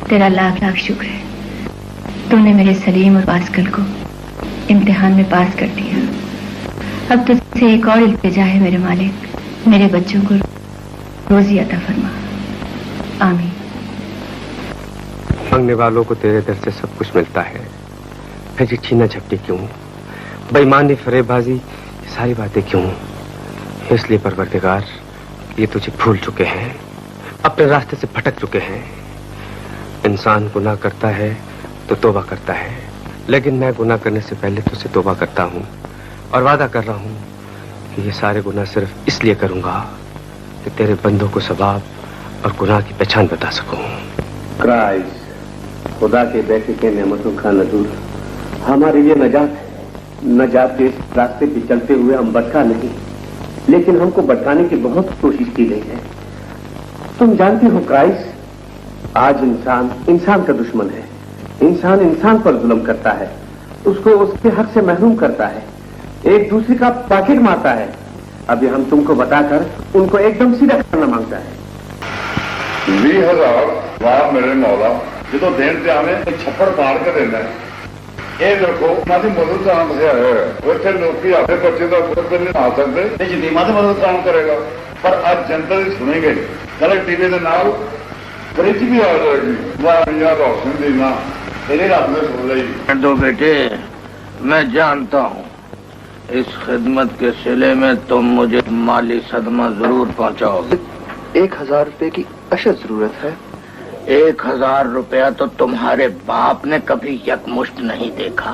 तेरा लाख लाख शुक्र है, तूने मेरे सलीम और पास्कल को इम्तिहान में पास कर दिया। अब तुझसे एक और इल्तिजा है मेरे मालिक, मेरे बच्चों को रोजी अता फरमा। आमीन। मांगने वालों को तेरे दर से सब कुछ मिलता है, फिर ये छीना झपटी क्यों, बेईमानी, फरेबबाजी, ये सारी बातें क्यों? इसलिए परवरदिगार, ये तुझे भूल चुके हैं, अपने रास्ते से भटक चुके हैं। इंसान गुनाह करता है तो तौबा करता है, लेकिन मैं गुनाह करने से पहले तुझसे तौबा करता हूँ और वादा कर रहा हूँ कि ये सारे गुनाह सिर्फ इसलिए करूंगा कि तेरे बंदों को सवाब और गुनाह की पहचान बता सकूं। क्राइस्ट, खुदा के बेटे के नेमतों का नजूर हमारे लिए नजात है। नजात के इस रास्ते पे चलते हुए हम भटका नहीं, लेकिन हमको भटकाने की बहुत कोशिश की गई है। तुम जानते हो क्राइस्ट, आज इंसान इंसान का दुश्मन है। इंसान इंसान पर जुल्म करता है, उसको उसके हक से महरूम करता है, एक दूसरे का पॉकेट मारता है। अभी हम तुमको बताकर उनको एकदम सीधा करना मांगता है। 20,000 वाह मेरे मौला, जो तो देन से हमें छप्पड़ पाड़ के देना है। ये देखो मादी मदद काम है, वैसे नौकरी अपने बच्चे का खुद नहीं आ सकते, लेकिन मादी मदद काम करेगा। पर आज जनता भी सुनेंगे, कल टीवी के नाम फ्रिज भी आ जाएगी। वाह भैया रोशन देना तेरे रात में सुन रही। दो बेटे, मैं जानता हूँ इस खिदमत के सिले में तुम मुझे माली सदमा जरूर पहुँचाओगे। 1,000 रुपए की अशद जरूरत है। 1,000 रुपया तो तुम्हारे बाप ने कभी यकमुश्त नहीं देखा।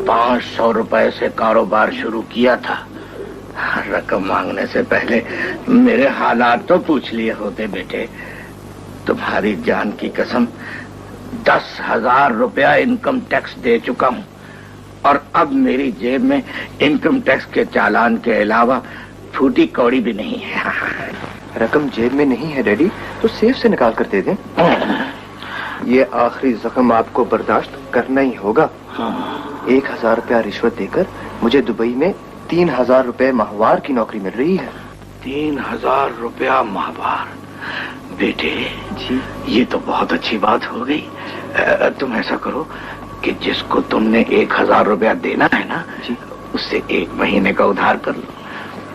500 रुपए से कारोबार शुरू किया था। रकम मांगने से पहले मेरे हालात तो पूछ लिए होते बेटे। तुम्हारी जान की कसम 10,000 रुपया इनकम टैक्स दे चुका हूँ और अब मेरी जेब में इनकम टैक्स के चालान के अलावा फूटी कौड़ी भी नहीं है। रकम जेब में नहीं है डैडी, तो सेफ से निकाल कर दे दें। ये आखिरी जख्म आपको बर्दाश्त करना ही होगा। 1,000 रुपया रिश्वत देकर मुझे दुबई में 3,000 रुपए माहवार की नौकरी मिल रही है। 3,000 रुपया माहवार? बेटे जी, ये तो बहुत अच्छी बात हो गई। तुम ऐसा करो कि जिसको तुमने 1,000 रुपया देना है ना जी, उससे 1 महीने का उधार कर लो।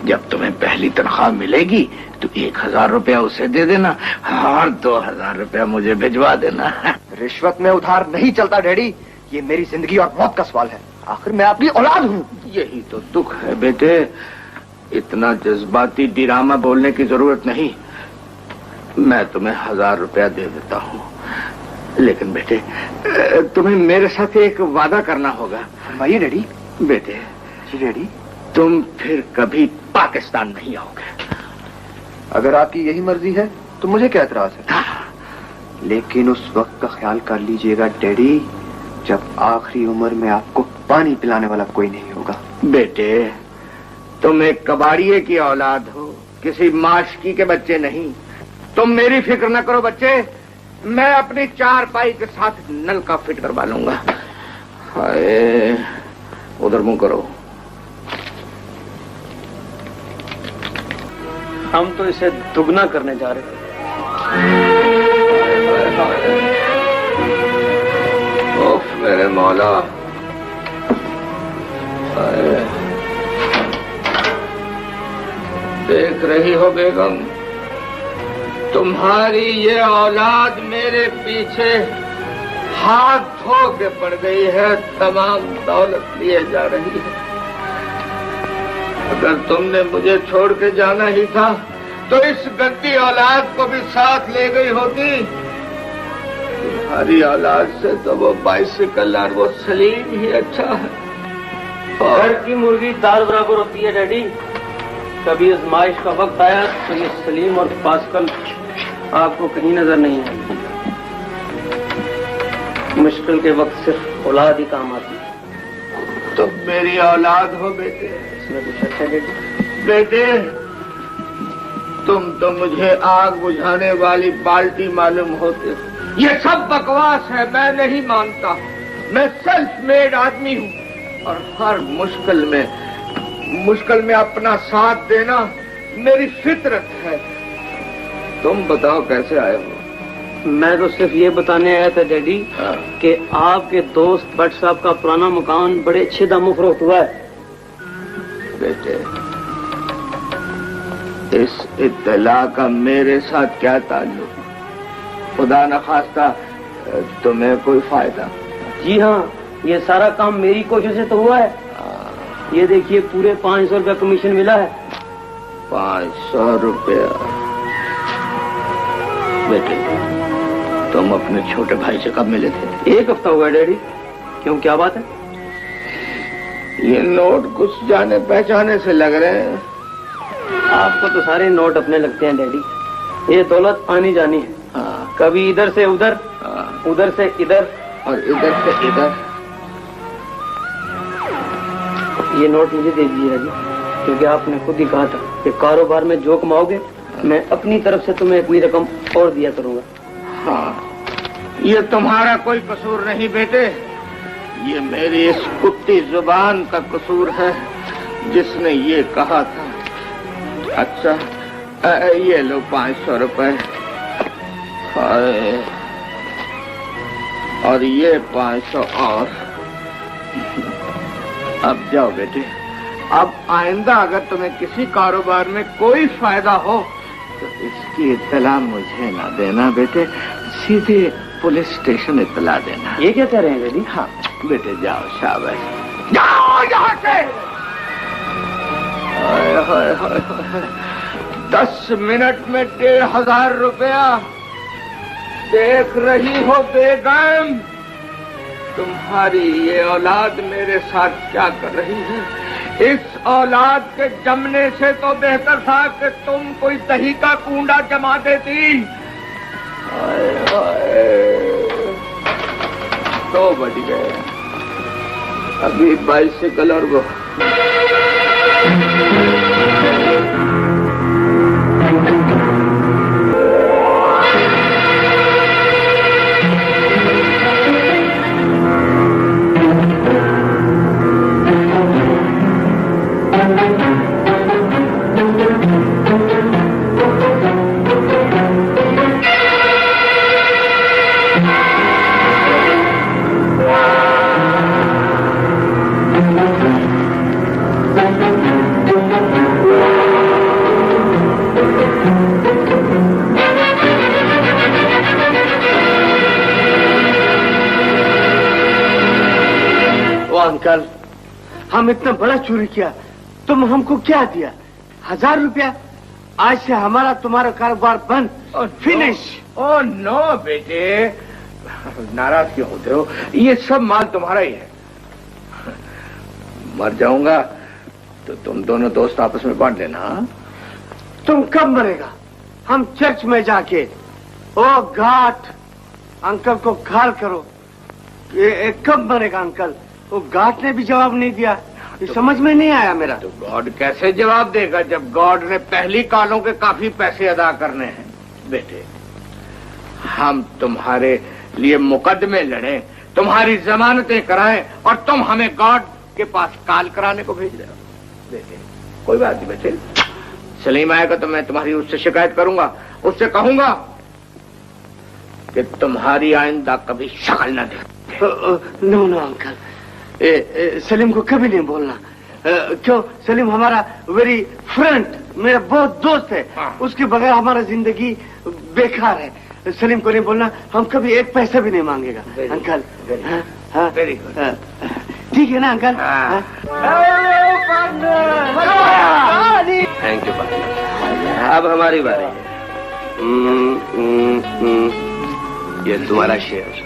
जब तुम्हें पहली तनख्वाह मिलेगी तो 1,000 रुपया उसे दे देना और 2,000 रुपया मुझे भिजवा देना। रिश्वत में उधार नहीं चलता डैडी, ये मेरी जिंदगी और मौत का सवाल है। आखिर मैं आपकी औलाद हूँ। यही तो दुख है बेटे, इतना जज्बाती ड्रामा बोलने की जरूरत नहीं। मैं तुम्हें 1,000 रुपया दे देता हूँ, लेकिन बेटे तुम्हें मेरे साथ एक वादा करना होगा। भाई डैडी। बेटे जी डैडी। तुम फिर कभी पाकिस्तान नहीं आओगे। अगर आपकी यही मर्जी है तो मुझे क्या एतराज है, लेकिन उस वक्त का ख्याल कर लीजिएगा डैडी, जब आखिरी उम्र में आपको पानी पिलाने वाला कोई नहीं होगा। बेटे तुम एक कबाड़िए की औलाद हो, किसी माशकी के बच्चे नहीं। तुम मेरी फिक्र न करो बच्चे, मैं अपनी 4 पाई के साथ नल का फिट करवा लूंगा। हाय, उधर मुंह करो। हम तो इसे दुगना करने जा रहे हैं। ओफ मेरे मौला, देख रही हो बेगम, तुम्हारी ये औलाद मेरे पीछे हाथ धो के पड़ गई है, तमाम दौलत लिए जा रही है। अगर तुमने मुझे छोड़ के जाना ही था तो इस गंदी औलाद को भी साथ ले गई होती। तुम्हारी औलाद से तो वो बाइसिकल और वो सलीम ही अच्छा है। घर की मुर्गी दाल बराबर होती है डैडी। कभी आजमाइश का वक्त आया तो ये सलीम और पास्कल आपको कहीं नजर नहीं आए। मुश्किल के वक्त सिर्फ औलाद ही काम आती है। तुम मेरी औलाद हो बेटे। इसमें कुछ अच्छा डैडी। बेटे तुम तो मुझे आग बुझाने वाली बाल्टी मालूम होते हो। ये सब बकवास है, मैं नहीं मानता। मैं सेल्फ मेड आदमी हूँ और हर मुश्किल में अपना साथ देना मेरी फितरत है। तुम बताओ कैसे आए हो? मैं तो सिर्फ ये बताने आया था डैडी कि आपके दोस्त भट्ट साहब का पुराना मकान बड़े अच्छे दामों फरोख्त हुआ है। बेटे, इस इत्तला का मेरे साथ क्या ताल्लुक? खुदा न खास्ता तुम्हें कोई फायदा? जी हाँ, ये सारा काम मेरी कोशिश से तो हुआ है। ये देखिए, पूरे 500 रुपया कमीशन मिला है। 500 रुपया? बेटे, तुम अपने छोटे भाई से कब मिले थे? 1 हफ्ता हुआ है डैडी। क्यों, क्या बात है? ये नोट कुछ जाने पहचाने से लग रहे हैं। आपको तो सारे नोट अपने लगते हैं डैडी। ये दौलत आनी जानी है। हाँ। कभी इधर से उधर, उधर से इधर और इधर से इधर। ये नोट मुझे दे दीजिए जी, क्योंकि आपने खुद ही कहा था कि कारोबार में जो कमाओगे मैं अपनी तरफ से तुम्हें कोई रकम और दिया करूंगा। हाँ, ये तुम्हारा कोई कसूर नहीं बेटे, ये मेरी इस कुत्ती जुबान का कसूर है जिसने ये कहा था। अच्छा, ये लो 500 रुपए, और ये 500 और। अब जाओ बेटे, अब आइंदा अगर तुम्हें किसी कारोबार में कोई फायदा हो तो इसकी इत्तला मुझे ना देना बेटे, सीधे पुलिस स्टेशन इत्तला देना। ये क्या कह रहे हैं डैडी? हाँ बेटे, जाओ, शाबाश, जाओ यहाँ से। 10 मिनट में 1500 रुपया। देख रही हो बेगम, तुम्हारी ये औलाद मेरे साथ क्या कर रही है। इस औलाद के जमने से तो बेहतर था कि तुम कोई दही का कूंडा जमा देती। 2 बज गए, अभी बाइसिकल और वो। अंकल, हम इतना बड़ा चोरी किया, तुम हमको क्या दिया? 1000 रुपया? आज से हमारा तुम्हारा कारोबार बंद और फिनिश। ओ नो बेटे, नाराज क्यों होते हो? ये सब माल तुम्हारा ही है। मर जाऊंगा तो तुम दोनों दोस्त आपस में बांट लेना। तुम कब मरेगा? हम चर्च में जाके ओ घाट अंकल को घाल करो। ये कब मरेगा अंकल? वो घाट ने भी जवाब नहीं दिया। ये समझ में नहीं आया मेरा। तो गॉड कैसे जवाब देगा जब गॉड ने पहली कालों के काफी पैसे अदा करने हैं। बेटे, हम तुम्हारे लिए मुकदमे लड़े, तुम्हारी जमानतें कराएं और तुम हमें गॉड के पास काल कराने को भेज रहे हो। बेटे, कोई बात नहीं बेटे, सलीम आएगा तो मैं तुम्हारी उससे शिकायत करूंगा, उससे कहूंगा कि तुम्हारी आइंदा कभी शक्ल न दे। नो नो अंकल, सलीम को कभी नहीं बोलना। क्यों? सलीम हमारा वेरी फ्रेंड, मेरा बहुत दोस्त है। उसके बगैर हमारा जिंदगी बेकार है। सलीम को नहीं बोलना, हम कभी 1 पैसा भी नहीं मांगेगा अंकल। वेरी गुड, ठीक है ना अंकल? Thank you partner. अब हमारी बारी है। ये तुम्हारा share.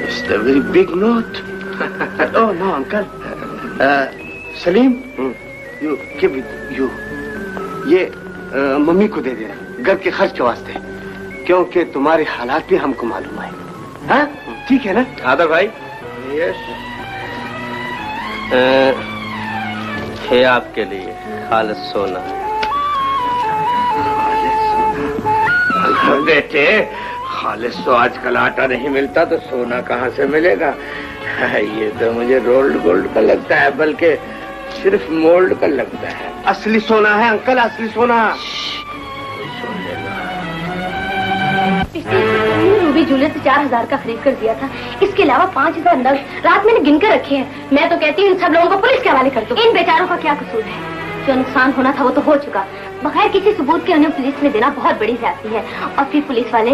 It's the very big note. Oh no uncle. Salim, you give you, ये मम्मी को दे देना घर के खर्च के वास्ते, क्योंकि तुम्हारे हालात भी हमको मालूम है। हाँ ठीक है ना? आदर भाई, यस, ये आपके लिए खालिस सोना। बेटे, खालिस तो आजकल आटा नहीं मिलता तो सोना कहाँ से मिलेगा? ये तो मुझे रोल्ड गोल्ड का लगता है, बल्कि सिर्फ मोल्ड का लगता है। असली सोना है अंकल, असली सोना। तुमने रूबी जूलियट से 4000 का खरीद कर दिया था। इसके अलावा 5000 नग रात मैंने गिन कर रखे हैं। मैं तो कहती हूँ इन सब लोगों को पुलिस के हवाले कर दो। इन बेचारों का क्या कसूर है? जो नुकसान होना था वो तो हो चुका, बगैर किसी सबूत के उन्हें पुलिस में देना बहुत बड़ी ज्यादती है। और फिर पुलिस वाले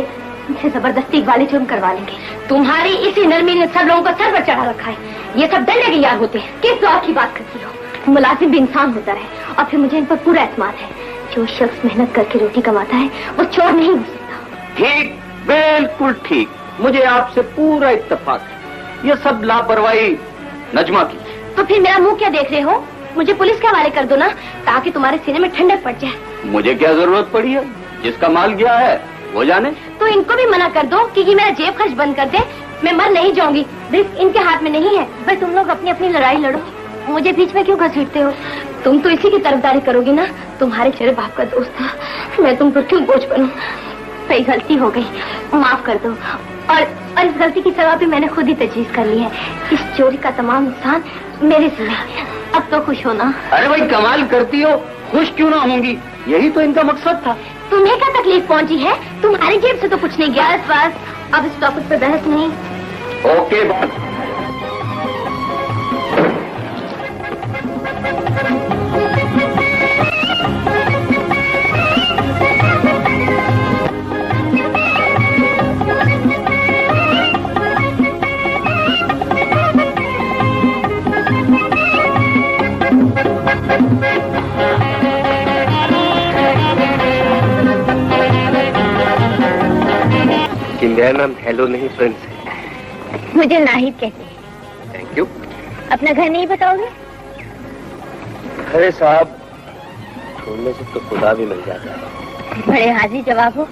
उनसे जबरदस्ती इकबाली जुर्म करवा लेंगे। तुम्हारी इसी नरमी ने सब लोगों को सर पर चढ़ा रखा है। ये सब डंडे के यार होते हैं। किस लॉ की बात करती हो? मुलाजिम भी इंसान होता है और फिर मुझे इन पर पूरा एतमाद है। जो शख्स मेहनत करके रोटी कमाता है वो चोर नहीं हो सकता। ठीक, बिल्कुल ठीक। मुझे आपसे पूरा इत्तेफाक है। ये सब लापरवाही नजमा की। तो फिर मेरा मुंह क्या देख रहे हो? मुझे पुलिस के हवाले कर दो ना, ताकि तुम्हारे सीने में ठंडक पड़ जाए। मुझे क्या जरूरत पड़ी है? जिसका माल गया है वो जाने। तो इनको भी मना कर दो कि ये मेरा जेब खर्च बंद कर दे। मैं मर नहीं जाऊंगी, रिस्क इनके हाथ में नहीं है। भाई तुम लोग अपनी अपनी लड़ाई लड़ो, मुझे बीच में क्यों घसीटते हो? तुम तो इसी की तरफदारी करोगी ना। तुम्हारे चेहरे बाप का दोस्त था, मैं तुम पर क्यों बोझ बनूं? सही गलती हो गई, माफ कर दो। और इस गलती की सजा भी मैंने खुद ही तजवीज कर ली है। इस चोरी का तमाम नुकसान मेरे जिम्मे। अब तो खुश हो ना? अरे भाई कमाल करती हो, खुश क्यों ना होंगी? यही तो इनका मकसद था। तुम्हें क्या तकलीफ पहुंची है? तुम्हारी जेब से तो कुछ नहीं गया। बस अब इस टॉपिक पे बहस नहीं। ओके बात। कि मेरा नाम हेलो नहीं प्रिंस है। मुझे नाहिद कहते हैं। Thank you. अपना घर नहीं बताओगे? अरे साहब, ढूंढने से तो खुदा भी मिल जाता है। बड़े हाजिर जवाब हो।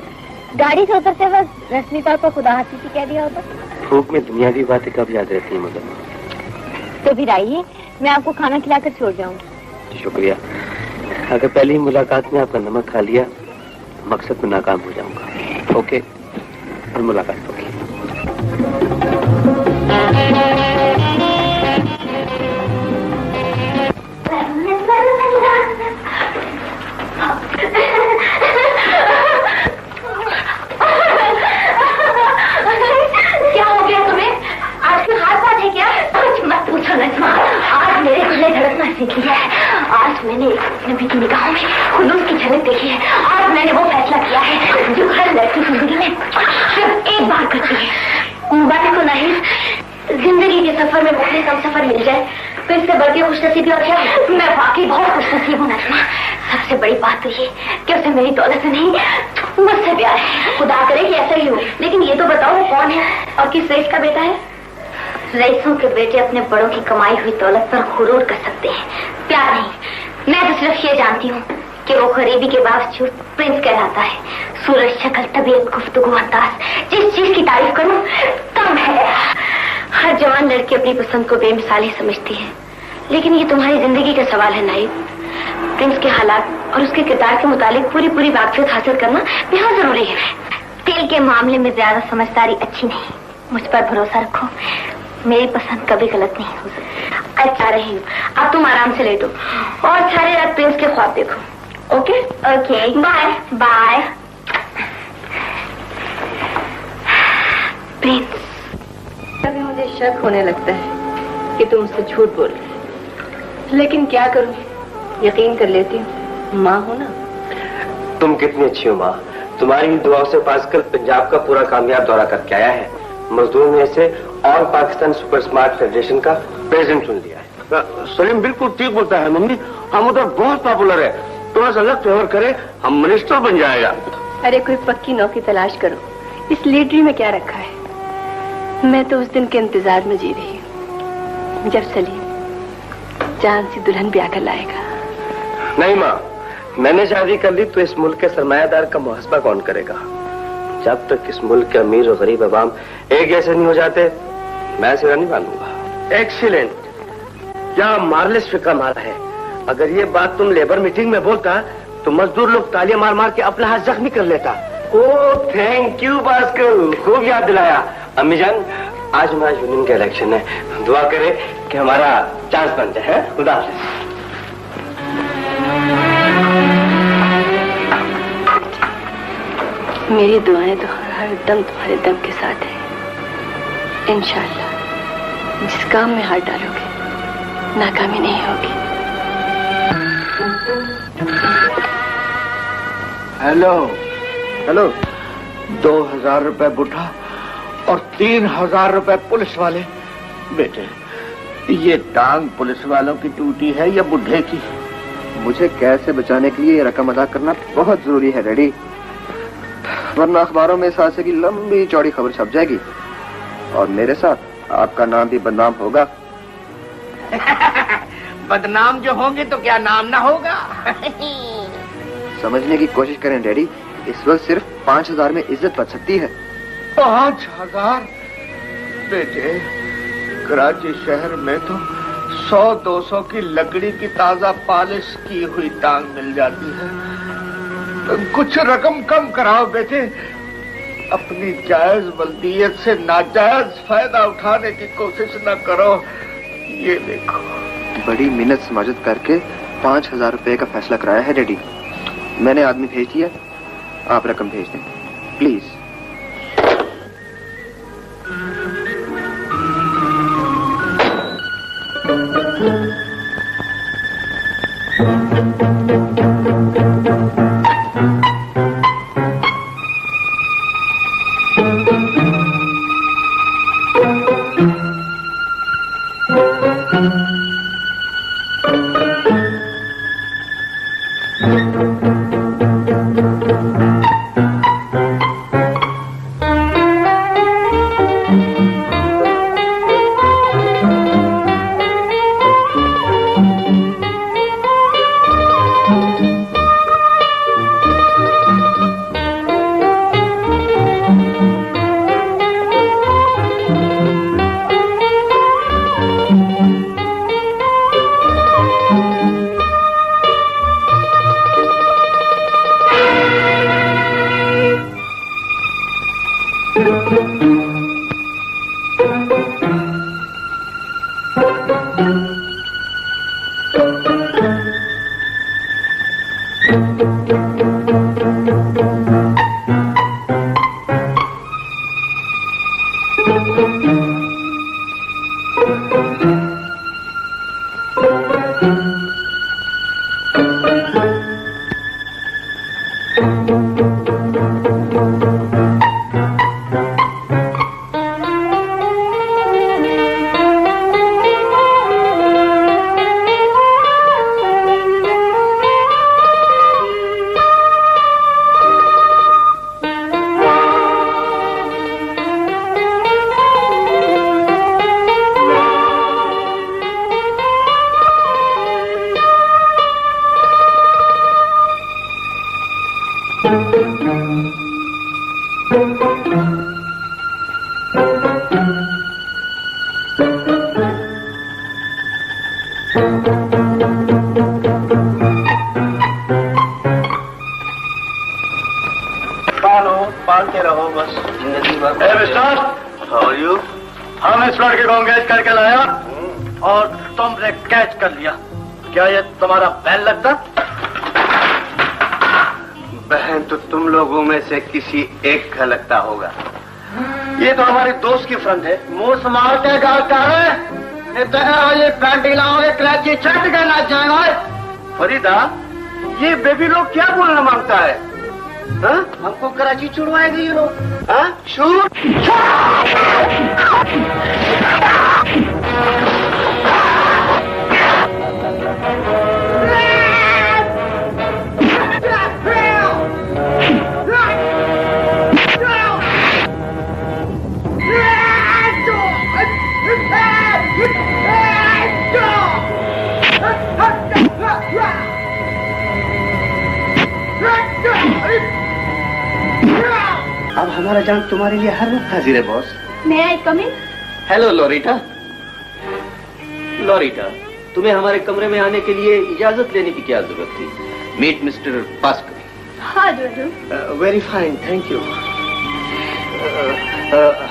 गाड़ी से उतरते वक्त रस्मी तौर पर खुदा हाफिज़ कह दिया होता। धूप में दुनियावी बातें कब याद रहती है मगर। तो फिर आइए, मैं आपको खाना खिलाकर छोड़ जाऊंगी। शुक्रिया। अगर पहली मुलाकात में आपका नमक खा लिया, मकसद में नाकाम हो जाऊंगा। ओके, और मुलाकात होगी। क्या हो गया तुम्हें? आज कोई हाथ बात है क्या? कुछ मत पूछो नजमा, आज मेरे दिल धड़कना सीख लिया है। आज मैंने एक नबी की निगाहों में खुलूस की झलक देखी है। आज मैंने वो फैसला किया है जो हर लड़की जिंदगी में सिर्फ एक बार करती है। मुबारक हो नाहिद, जिंदगी के सफर में मुख्तलिफ हम सफर मिल जाए तो इससे बढ़ के खुशनसीबी और क्या? मैं वाकई बहुत खुशनसीब हूँ नजमा। सबसे बड़ी बात तो ये कि उसे मेरी दौलत से नहीं मुझसे प्यार है। खुदा करे कि ऐसा ही हो। लेकिन ये तो बताओ वो कौन है और किस रईस का बेटा है? रईसों के बेटे अपने बड़ों की कमाई हुई दौलत पर गुरूर कर सकते हैं, प्यार नहीं। मैं तो सिर्फ ये जानती हूँ कि वो गरीबी के बावजूद प्रिंस कहलाता है। सूरज, शक्ल, तबीयत, गुफ्तगू, अंदाज, जिस चीज की तारीफ करूँ कम है। हर जवान लड़की अपनी पसंद को बेमिसाल समझती है, लेकिन ये तुम्हारी जिंदगी का सवाल है नाहिद। प्रिंस के हालात और उसके किरदार के मुतालिक पूरी वाकफियत हासिल करना बेहद जरूरी है। तेल के मामले में ज्यादा समझदारी अच्छी नहीं। मुझ पर भरोसा रखो, मेरी पसंद कभी गलत नहीं हो सकती। अच्छा रही हूँ, अब तुम आराम से लेटो और सारी रात प्रिंस के ख्वाब देखो। Okay okay, bye bye. Prince, कभी मुझे शक होने लगता है कि तुम मुझसे झूठ बोल रहे, लेकिन क्या करूं, यकीन कर लेती हूँ। माँ हो ना। तुम कितनी अच्छी हो माँ। तुम्हारी दुआओं से पास्कल पंजाब का पूरा कामयाब दौरा करके आया है। मजदूर में से all Pakistan super smart federation का प्रेसिडेंट चुन लिया है। सलीम बिल्कुल ठीक बोलता है मम्मी, हम उधर बहुत पॉपुलर है। थोड़ा सा लक फेवर करे, हम मिनिस्टर बन जाएगा। अरे कोई पक्की नौकरी तलाश करो, इस लीडरी में क्या रखा है। मैं तो उस दिन के इंतजार में जी रही हूँ जब सलीम जान सी दुल्हन ब्याह कर लाएगा। नहीं माँ, मैंने शादी कर ली तो इस मुल्क के सरमायादार का मुहासबा कौन करेगा? जब तक इस मुल्क के अमीर और गरीब अवाम एक जैसे नहीं हो जाते, मैं सिरा नहीं बांधूंगा। एक्सीलेंट, क्या मार्लेस फिक्र मारा है। अगर ये बात तुम लेबर मीटिंग में बोलता तो मजदूर लोग तालियां मार मार के अपना हाथ जख्मी कर लेता। ओह थैंक यू भास्कर, खूब याद दिलाया। अम्मी जान, आज हमारा यूनियन का इलेक्शन है, दुआ करे कि हमारा चांस बन जाए। खुदा हाफिज। मेरी दुआएं तो हर दम तुम्हारे दम के साथ है। इंशाअल्लाह जिस काम में हाथ डालोगे नाकामी नहीं होगी। हेलो हेलो, 2000 रुपए बुढ़ा और 3000 रुपए पुलिस वाले। बेटे, ये टांग पुलिस वालों की टूटी है या बुढ़े की? मुझे कैद से बचाने के लिए ये रकम अदा करना बहुत जरूरी है डैडी, वरना अखबारों में इस हादसे की लंबी चौड़ी खबर छप जाएगी और मेरे साथ आपका नाम भी बदनाम होगा। बदनाम जो होंगे तो क्या नाम ना होगा? समझने की कोशिश करें डैडी, इस वक्त सिर्फ 5000 में इज्जत बच सकती है। 5000? बेटे, कराची शहर में तो 100-200 की लकड़ी की ताजा पॉलिश की हुई टांग मिल जाती है। कुछ रकम कम कराओ बेटे, अपनी जायज बल्दियत से नाजायज फायदा उठाने की कोशिश न करो। ये देखो, बड़ी मिन्नत समाजत करके 5000 रुपए का फैसला कराया है डैडी। मैंने आदमी भेज दिया, आप रकम भेज दें प्लीज। पालते रहो बस जिंदगी भर। How are you? हम इस लड़के को एंगेज करके लाया और तुमने कैच कर लिया। क्या ये तुम्हारा बहन लगता? बहन तो तुम लोगों में से किसी एक का लगता होगा। ये तो हमारे दोस्त की फ्रंट है। मुंह संभाल के गाल कर रहे ये पैंटी लाओगे कराची छट के ना जाएगा। फरीदा, ये बेबी लोग क्या बोलना मांगता है? हा? हमको कराची छुड़वाएंगे ये लोग। हाँ? शूट! अब हमारा जान तुम्हारे लिए हर वक्त हाजिर है बॉस। मैं आई कम इन? हेलो लोरिटा। लोरिटा, तुम्हें हमारे कमरे में आने के लिए इजाजत लेने की क्या जरूरत थी? Meet mister Pascal. हाँ डूडू। Very fine, thank you.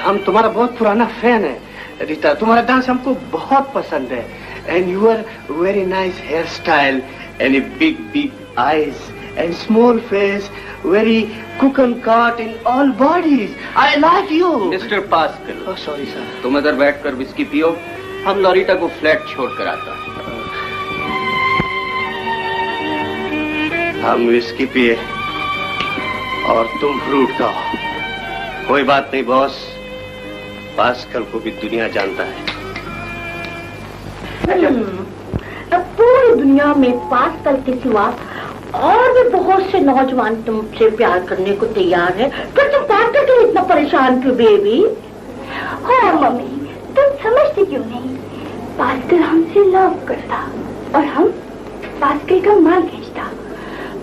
हम तुम्हारा बहुत पुराना फैन है रीता। तुम्हारा डांस हमको बहुत पसंद है। And your very nice hair style and big big eyes and small face, very cook and cut in all bodies. I like you. Mister pascal, Oh, sorry, sir. तुम इधर बैठकर विस्की पियो, हम लॉरिटा को फ्लैट छोड़कर आता है। हम विस्की पिए और तुम फ्रूट खाओ। कोई बात नहीं बॉस, पास्कल को भी दुनिया जानता है। अब पूरी दुनिया में पास्कल के सिवा और भी बहुत से नौजवान तुमसे प्यार करने को तैयार है, पर तुम पास्कल के लिए इतना परेशान क्यों बेबी? हाँ मम्मी, तुम समझती क्यों नहीं? पास्कल हमसे लव करता और हम पास्कल का माल खींचता।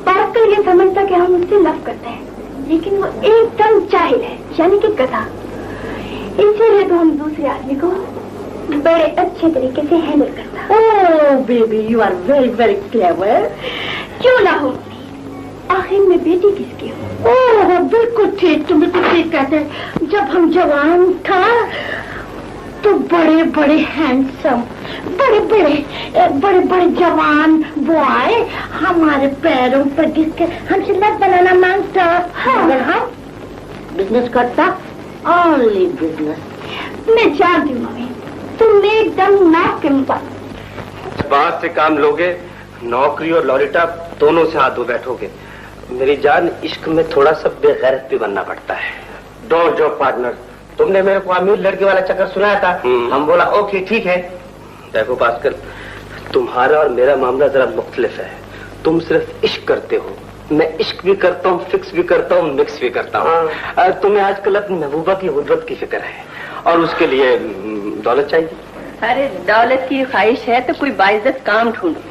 पास्कल ये समझता कि हम उससे लव करते हैं, लेकिन वो एकदम जाहिल है, यानी कि गधा। इसीलिए तो हम दूसरे आदमी को बड़े अच्छे तरीके से हैंडल करता। Oh baby, you are very very clever. क्यों ना हो, आखिर में बेटी किसकी हो? ओह बिल्कुल ठीक, तुम बिल्कुल ठीक कहते हैं। जब हम जवान था तो बड़े बड़े हैंडसम, बड़े बड़े जवान बॉय हमारे पैरों पर घिसके हमसे लत बनाना मांगता। हाँ। अगर हम बिजनेस करता, ओनली बिजनेस। मैं जानती हूँ मम्मी, तुम एकदम नाक के मुँह। बात से काम लोगे, नौकरी और लॉरिटा दोनों से हाथ धो बैठोगे। मेरी जान, इश्क में थोड़ा सा बेगैरत भी बनना पड़ता है। डोंट जॉब पार्टनर, तुमने मेरे को अमीर लड़के वाला चक्कर सुनाया था। हम बोला ओके ठीक है। देखो पास्कल, तुम्हारा और मेरा मामला जरा मुख्तलिफ है। तुम सिर्फ इश्क करते हो, मैं इश्क भी करता हूँ, फिक्स भी करता हूँ, मिक्स भी करता हूँ। तुम्हें आजकल अपनी महबूबा की गुर्बत की फिक्र है और उसके लिए दौलत चाहिए। अरे दौलत की ख्वाहिश है तो कोई बाइज्जत काम ढूंढो।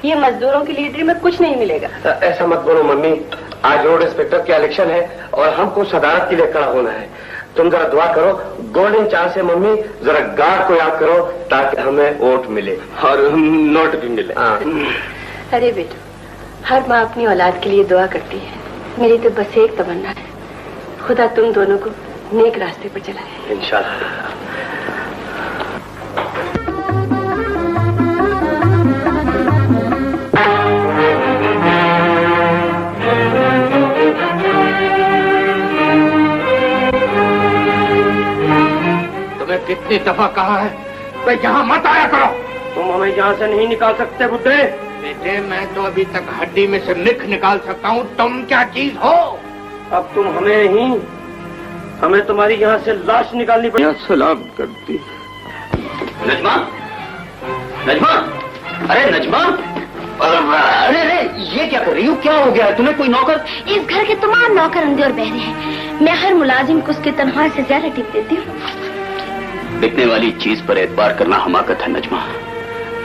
ये मजदूरों की लीडरी में कुछ नहीं मिलेगा। ऐसा मत बोलो मम्मी, आज रोड इंस्पेक्टर की इलेक्शन है और हमको सदारत के लिए खड़ा होना है। तुम जरा दुआ करो, गोल्डन चांस है मम्मी, जरा गार्ड को याद करो ताकि हमें वोट मिले और नोट भी मिले। अरे बेटा, हर माँ अपनी औलाद के लिए दुआ करती है। मेरी तो बस एक तमन्ना है, खुदा तुम दोनों को नेक रास्ते पर चलाए। इंशाल्लाह। कितनी दफा कहा है कि यहाँ मत आया करो। तुम हमें यहाँ से नहीं निकाल सकते बुड्ढे। बेटे, मैं तो अभी तक हड्डी में से निख निकाल सकता हूँ, तुम क्या चीज हो? अब तुम हमें नहीं, हमें तुम्हारी यहाँ से लाश निकालनी पड़ेगी। सलाम करती। नजमा, नजमा, अरे नजमा, अरे अरे ये क्या कर रही हो? क्या हो गया? तुम्हें कोई नौकर? इस घर के तमाम नौकर अंधे और बहरे हैं। मैं हर मुलाजिम को उसकी तनख्वाह से ज्यादा टिप देती हूँ। बिकने वाली चीज पर एतबार करना हमाकत है नजमा।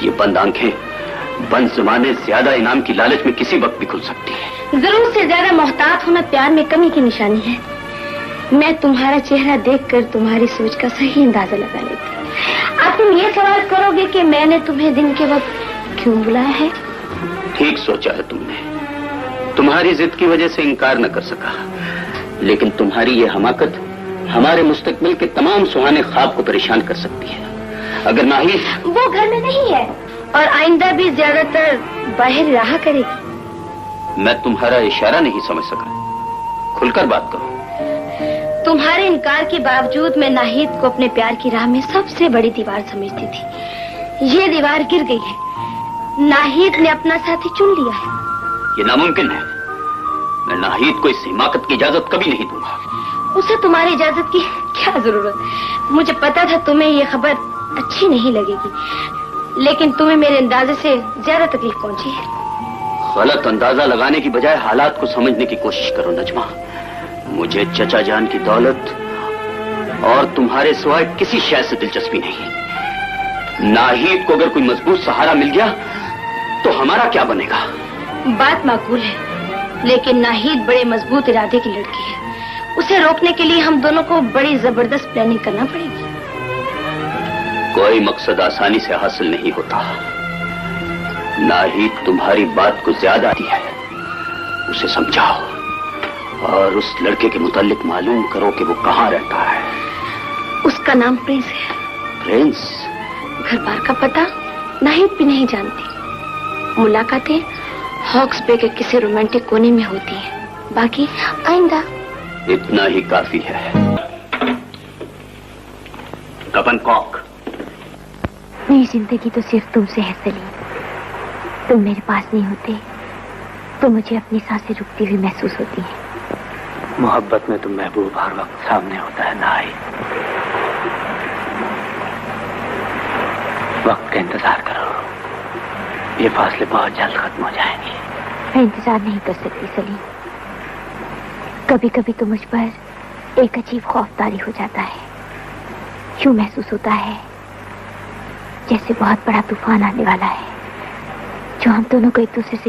ये बंद आंखें बंद जुबानें ज्यादा इनाम की लालच में किसी वक्त भी खुल सकती है। जरूर से ज्यादा मोहतात होना प्यार में कमी की निशानी है। मैं तुम्हारा चेहरा देखकर तुम्हारी सोच का सही अंदाजा लगा लेती। अब तुम ये सवाल करोगे कि मैंने तुम्हें दिन के वक्त क्यों बुलाया है? ठीक सोचा है तुमने। तुम्हारी जिद की वजह से इनकार न कर सका, लेकिन तुम्हारी ये हमाकत हमारे मुस्तकबिल के तमाम सुहाने ख्वाब को परेशान कर सकती है। अगर नहीं, वो घर में नहीं है और आइंदा भी ज्यादातर बाहर रहा करेगी। मैं तुम्हारा इशारा नहीं समझ सका, खुलकर बात करो। तुम्हारे इनकार के बावजूद मैं नाहिद को अपने प्यार की राह में सबसे बड़ी दीवार समझती थी। ये दीवार गिर गई है। नाहिद ने अपना साथी चुन लिया है। ये नामुमकिन है। मैं नाहिद को इस हिमाकत की इजाजत कभी नहीं दूंगा। उसे तुम्हारी इजाजत की क्या जरूरत? मुझे पता था तुम्हें ये खबर अच्छी नहीं लगेगी, लेकिन तुम्हें मेरे अंदाजे से ज्यादा तकलीफ पहुंची है। गलत अंदाजा लगाने की बजाय हालात को समझने की कोशिश करो नजमा। मुझे चचा जान की दौलत और तुम्हारे सिवाय किसी शय से दिलचस्पी नहीं। नाहिद को अगर कोई मजबूत सहारा मिल गया तो हमारा क्या बनेगा? बात माकूल है, लेकिन नाहिद बड़े मजबूत इरादे की लड़की है। उसे रोकने के लिए हम दोनों को बड़ी जबरदस्त प्लानिंग करना पड़ेगी। कोई मकसद आसानी से हासिल नहीं होता। नाहिद तुम्हारी बात को ज्यादा आती है। उसे समझाओ और उस लड़के के मुतालिक मालूम करो कि वो कहाँ रहता है। उसका नाम प्रिंस है। प्रिंस? घर बार का पता नाहिद भी नहीं जानती। मुलाकातें हॉक्स बे के किसी रोमांटिक कोने में होती है। बाकी आइंदा इतना ही काफी है। कपन कॉक। मेरी जिंदगी तो सिर्फ तुमसे है सलीम। तुम मेरे पास नहीं होते तो मुझे अपनी सांसें रुकती हुई महसूस होती हैं। मोहब्बत में तो महबूब हर वक्त सामने होता है नाई। वक्त का इंतजार करो, ये फासले बहुत जल्द खत्म हो जाएंगे। मैं इंतजार नहीं कर सकती सलीम। कभी कभी तो मुझ पर एक अजीब खौफ तारी हो जाता है। यूं महसूस होता है जैसे बहुत बड़ा तूफान आने वाला है जो हम दोनों को एक दूसरे से